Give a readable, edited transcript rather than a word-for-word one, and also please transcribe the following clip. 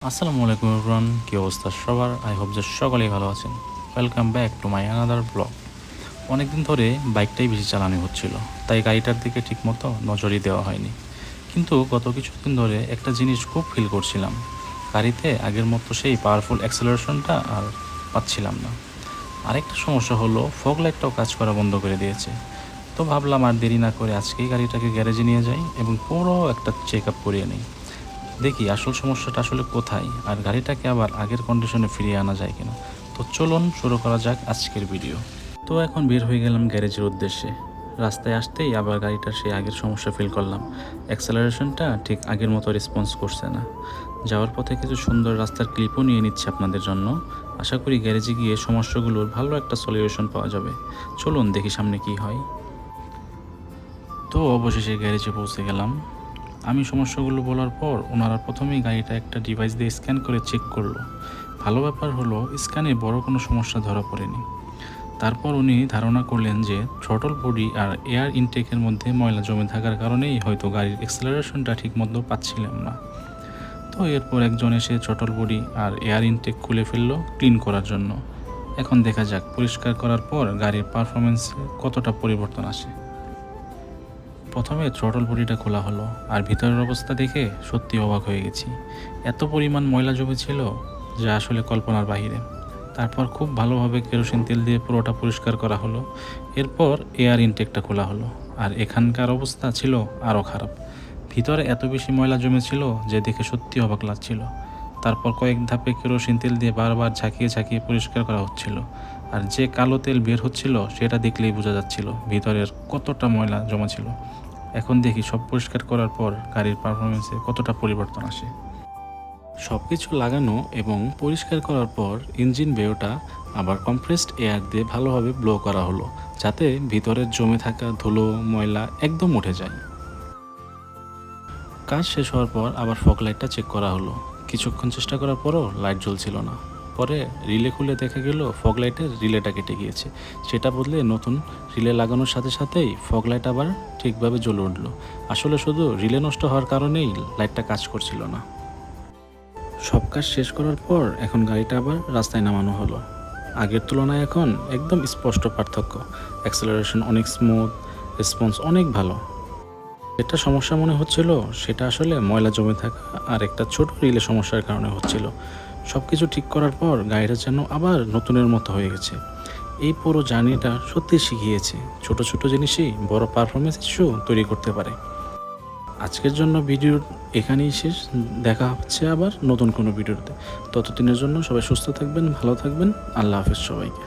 আসসালামু আলাইকুম এভরিওয়ান, কী অবস্থা সবার? আই হোপ যে সকলেই ভালো আছেন। Welcome back to my another blog. অনেকদিন ধরে বাইকটাই বেশি চালানো হচ্ছিল, তাই গাড়িটার দিকে ঠিকমতো নজরই দেওয়া হয়নি। কিন্তু গত কিছুদিন ধরে একটা জিনিস খুব ফিল করছিলাম, গাড়িতে আগের মতো সেই পাওয়ারফুল অ্যাক্সেলারেশনটা আর পাচ্ছিলাম না। আরেকটা সমস্যা হলো, ফগ লাইটটাও কাজ করা বন্ধ করে দিয়েছে। তো ভাবলাম আর দেরি না করে আজকেই গাড়িটাকে গ্যারেজে নিয়ে যাই এবং পুরো একটা চেক আপ করিয়ে নিই। দেখি আসল সমস্যাটা আসলে কোথায়, আর গাড়িটাকে আবার আগের কন্ডিশনে ফিরিয়ে আনা যায় কিনা। তো চলুন শুরু করা যাক আজকের ভিডিও। তো এখন বের হয়ে গেলাম গ্যারেজের উদ্দেশ্যে। রাস্তায় আসতেই আবার গাড়িটার সেই আগের সমস্যা ফিল করলাম, অ্যাক্সেলারেশনটা ঠিক আগের মতো রেসপন্স করছে না। যাওয়ার পথে কিছু সুন্দর রাস্তার ক্লিপও নিয়ে নিচ্ছে আপনাদের জন্য। আশা করি গ্যারেজে গিয়ে সমস্যাগুলোর ভালো একটা সলিউশন পাওয়া যাবে। চলুন দেখি সামনে কি হয়। তো অবশেষে গ্যারেজে পৌঁছে গেলাম। আমি সমস্যাগুলো বলার পর ওনারা প্রথমেই গাড়িটা একটা ডিভাইস দিয়ে স্ক্যান করে চেক করলো। ভালো ব্যাপার হলো, স্ক্যানে বড় কোনো সমস্যা ধরা পড়েনি। তারপর উনি ধারণা করলেন যে থ্রটল বডি আর এয়ার ইনটেকের মধ্যে ময়লা জমে থাকার কারণেই হয়তো গাড়ির অ্যাক্সেলারেশনটা ঠিকমতো পাচ্ছিলাম না। তো এরপর একজন এসে থ্রটল বডি আর এয়ার ইনটেক খুলে ফেললো ক্লিন করার জন্য। এখন দেখা যাক পরিষ্কার করার পর গাড়ির পারফরমেন্সে কতটা পরিবর্তন আসে। প্রথমে থ্রটল বডিটা খোলা হলো, আর ভিতরের অবস্থা দেখে সত্যি অবাক হয়ে গেছি। এত পরিমাণ ময়লা জমেছিল যা আসলে কল্পনার বাহিরে। তারপর খুব ভালোভাবে কেরোসিন তেল দিয়ে পুরোটা পরিষ্কার করা হলো। এরপর এয়ার ইনটেকটা খোলা হলো, আর এখানকার অবস্থা ছিল আরও খারাপ। ভিতরে এত বেশি ময়লা জমেছিল যে দেখে সত্যি অবাক লাগছিল। তারপর কয়েক ধাপে কেরোসিন তেল দিয়ে বারবার ঝাঁকিয়ে ঝাঁকিয়ে পরিষ্কার করা হচ্ছিল, আর যে কালো তেল বের হচ্ছিল সেটা দেখলেই বোঝা যাচ্ছিল ভিতরের কতটা ময়লা জমা ছিল। এখন দেখি সব পরিষ্কার করার পর গাড়ির পারফরমেন্সে কতটা পরিবর্তন আসে। সব কিছু লাগানো এবং পরিষ্কার করার পর ইঞ্জিন বেওটা আবার কম্প্রেসড এয়ার দিয়ে ভালোভাবে ব্লো করা হলো, যাতে ভিতরের জমে থাকা ধুলো ময়লা একদম উঠে যায়। কাজ শেষ হওয়ার পর আবার ফগ লাইটটা চেক করা হলো। কিছুক্ষণ চেষ্টা করার পরও লাইট জ্বলছিল না। পরে রিলে খুলে দেখা গেল ফগ লাইটের রিলেটা কেটে গিয়েছে। সেটা বদলে নতুন রিলে লাগানোর সাথে সাথেই ফগ লাইট আবার ঠিকভাবে জ্বলে উঠল। আসলে শুধু রিলে নষ্ট হওয়ার কারণেই লাইটটা কাজ করছিল না। সব কাজ শেষ করার পর এখন গাড়িটা আবার রাস্তায় নামানো হলো। আগের তুলনায় এখন একদম স্পষ্ট পার্থক্য। অ্যাক্সেলারেশন অনেক স্মুথ, রেসপন্স অনেক ভালো। যেটা সমস্যা মনে হচ্ছিল সেটা আসলে ময়লা জমে থাকা আর একটা ছোট রিলে সমস্যার কারণে হচ্ছিল। সব কিছু ঠিক করার পর গাড়িটা যেন আবার নতুনের মতো হয়ে গেছে। এই পুরো জার্নিটা সত্যি শিখিয়েছে ছোট ছোট জিনিসই বড় পারফরমেন্স ইস্যু তৈরি করতে পারে। আজকের জন্য ভিডিও এখানেই শেষ। দেখা হচ্ছে আবার নতুন কোনো ভিডিওতে। ততদিনের জন্য সবাই সুস্থ থাকবেন, ভালো থাকবেন। আল্লাহ হাফেজ সবাইকে।